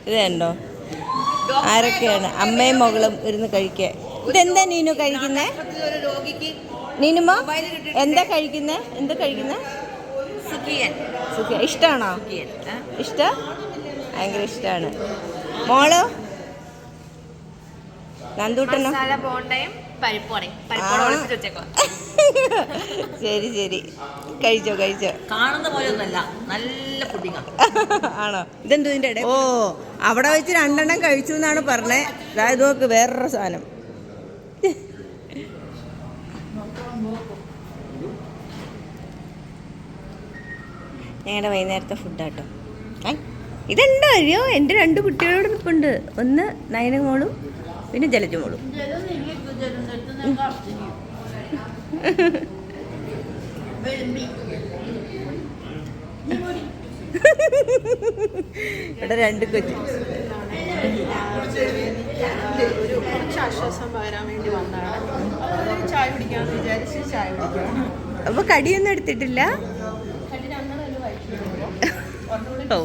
ഇത് കണ്ടോ, ആരൊക്കെയാണ് അമ്മയും മകളും ഇരുന്ന് കഴിക്കുക. ഇതെന്താ നീനു കഴിക്കുന്നേ? നീനുമ എന്താ കഴിക്കുന്നേ? ഇഷ്ടമാണോ? ഇഷ്ടം, ഭയങ്കര ഇഷ്ടമാണ്. മോളോ? നന്ദൂട്ടനോ? ശരി ശരി, കഴിച്ചോ. കാണുന്ന പോലെ ഒന്നല്ല, നല്ല ഫുഡിങ് ആണോ? ഇതെന്തോ ഇതിൻ്റെ ഇടയിൽ? ഓ, അവിടെ വെച്ച് 2 എണ്ണം കഴിച്ചു എന്നാണ് പറഞ്ഞത്. അതായത് നോക്ക്, വേറൊരു സാധനം. ഞങ്ങളുടെ വൈകുന്നേരത്തെ ഫുഡാട്ടോ. ഇതെന്താ അറിയോ, എൻ്റെ 2 കുട്ടികളോട് നിൽപ്പുണ്ട്. ഒന്ന് നയനമോളും പിന്നെ ജലജമോളും. ഇവിടെ 2 കൊച്ചു. ആശ്വാസം പകരാൻ വേണ്ടി വന്നതാണ്. ചായ കുടിക്കാമെന്ന് വിചാരിച്ച് ചായ കുടിക്കാം. അപ്പൊ കടിയൊന്നും എടുത്തിട്ടില്ല? ഓ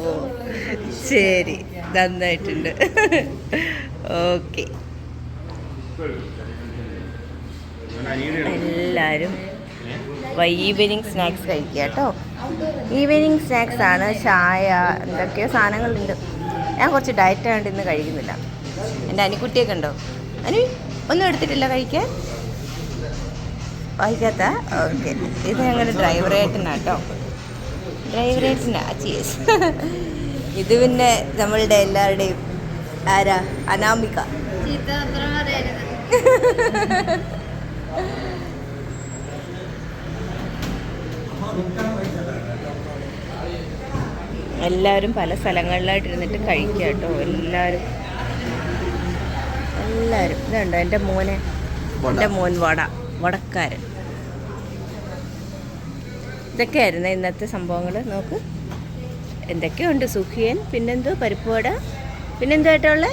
ശരി, നന്നായിട്ടുണ്ട്. ഓക്കെ, എല്ലാവരും ഈവനിങ് സ്നാക്സ് കഴിക്കുക കേട്ടോ. ഈവനിങ് സ്നാക്സ് ആണ്, ചായ, എന്തൊക്കെയോ സാധനങ്ങളുണ്ട്. ഞാൻ കുറച്ച് ഡയറ്റ് ആയതുകൊണ്ട് ഇന്ന് കഴിക്കുന്നില്ല. എൻ്റെ അനിക്കുട്ടിയൊക്കെ ഉണ്ടോ? ഒന്നും എടുത്തിട്ടില്ല കഴിക്കാൻ? വായിക്കാത്ത? ഓക്കെ, ഇത് ഞങ്ങളുടെ ഡ്രൈവറേട്ടനാട്ടോ. ചീസ്. ഇത് പിന്നെ നമ്മളുടെ എല്ലാവരുടെയും ആരാ? അനാമിക. എല്ലാവരും പല സ്ഥലങ്ങളിലായിട്ട് ഇരുന്നിട്ട് കഴിക്കുക കേട്ടോ. എല്ലാവരും ഇതുണ്ടോ എൻ്റെ മോൻ വടക്കാരൻ. ഇതൊക്കെയായിരുന്നു ഇന്നത്തെ സംഭവങ്ങൾ. നോക്ക്, എന്തൊക്കെയുണ്ട്. സുഖിയൻ, പിന്നെന്തോ പരിപ്പ് വട, പിന്നെന്തോ ആയിട്ടുള്ള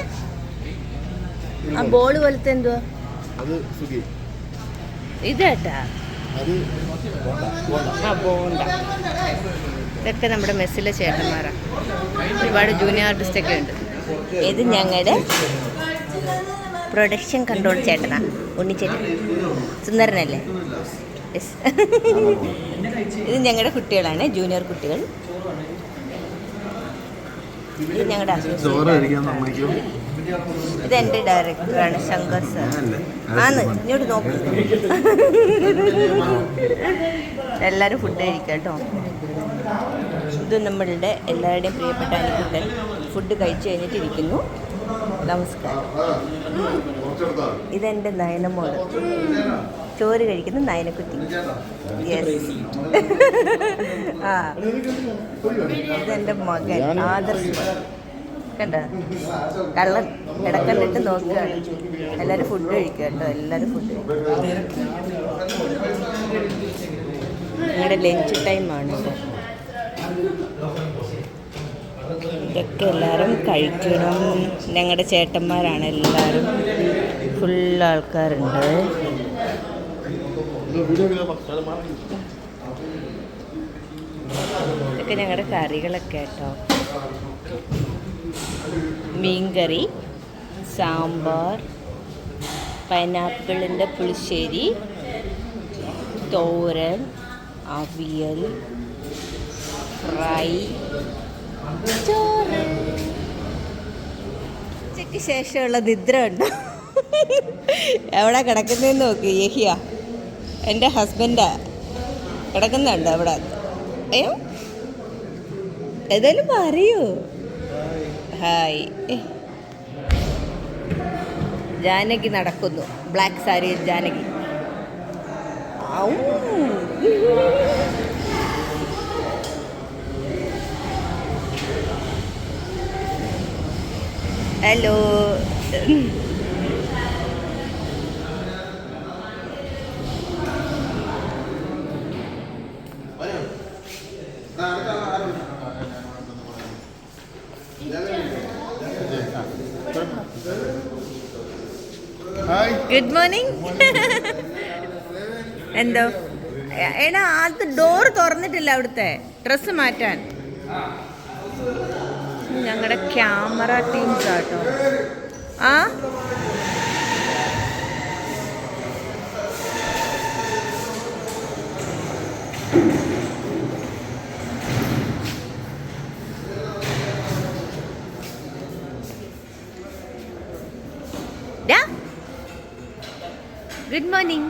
ആ ബോള് പോലത്തെ എന്തുവാ ഇതേട്ടാ? ആ ബോണ്ട. ഇതൊക്കെ നമ്മുടെ മെസ്സിലെ ചേട്ടന്മാരാണ്. ഒരുപാട് ജൂനിയർ ആർട്ടിസ്റ്റൊക്കെ ഉണ്ട്. ഇത് ഞങ്ങളുടെ പ്രൊഡക്ഷൻ കൺട്രോൾ ചേട്ടനാ, ഉണ്ണിച്ചേട്ടൻ. സുന്ദരനല്ലേ? യെസ്. ഇത് ഞങ്ങളുടെ കുട്ടികളാണ്, ജൂനിയർ കുട്ടികൾ. ഇത് ഞങ്ങളുടെ ഇതെൻ്റെ ഡയറക്ടറാണ്, ശങ്കർ സർ. ഇങ്ങോട്ട് നോക്കൂ. എല്ലാവരും ഫുഡ് കഴിക്കാം കേട്ടോ. ഇത് നമ്മളുടെ എല്ലാവരുടെയും പ്രിയപ്പെട്ട അനിക്കുട്ടൻ ഫുഡ് കഴിച്ചു കഴിഞ്ഞിട്ടിരിക്കുന്നു. നമസ്കാരം. ഇതെൻ്റെ നയനമോള്, ചോറ് കഴിക്കുന്ന നയനക്കുട്ടി. യെസ്. ആ, ഇതെൻ്റെ മകൻ ആദർശ്. കണ്ട, കള്ളൻ ഇടക്കണ്ടിട്ട് നോക്കുകയാണ്. എല്ലാവരും ഫുഡ് കഴിക്കുക കേട്ടോ. എല്ലാവരും ഫുഡ് കഴിക്കും. ഞങ്ങളുടെ ലഞ്ച് ടൈമാണ്. ഇതൊക്കെ എല്ലാവരും കഴിക്കണം. ഞങ്ങളുടെ ചേട്ടന്മാരാണ് എല്ലാവരും. ഫുൾ ആൾക്കാരുണ്ട്. ഇതൊക്കെ ഞങ്ങളുടെ കറികളൊക്കെ കേട്ടോ. മീൻകറി, സാമ്പാർ, പൈനാപ്പിളിൻ്റെ പുളിശ്ശേരി, തോരൻ, അവിയൽ, ഫ്രൈ, ചോറ്. ഉച്ചയ്ക്ക് ശേഷമുള്ള നിദ്ര ഉണ്ടോ? എവിടെ കിടക്കുന്നതെന്ന് നോക്കി. യഹിയ എൻ്റെ ഹസ്ബൻഡാ കിടക്കുന്നുണ്ടോ അവിടെ? അയ്യോ, ഏതായാലും പറയൂ. ഹായ്. ജാനകി നടക്കുന്നു, ബ്ലാക്ക് സാരിയിൽ ജാനകി. ഹലോ. Good morning. എന്തോ എടാ അത് ഡോറ് തുറന്നിട്ടില്ല അവിടുത്തെ ഡ്രസ്സ് മാറ്റാൻ. ഞങ്ങളുടെ ക്യാമറ ടീംസ് ആട്ടോ. ആ ഗുഡ് മോർണിംഗ്.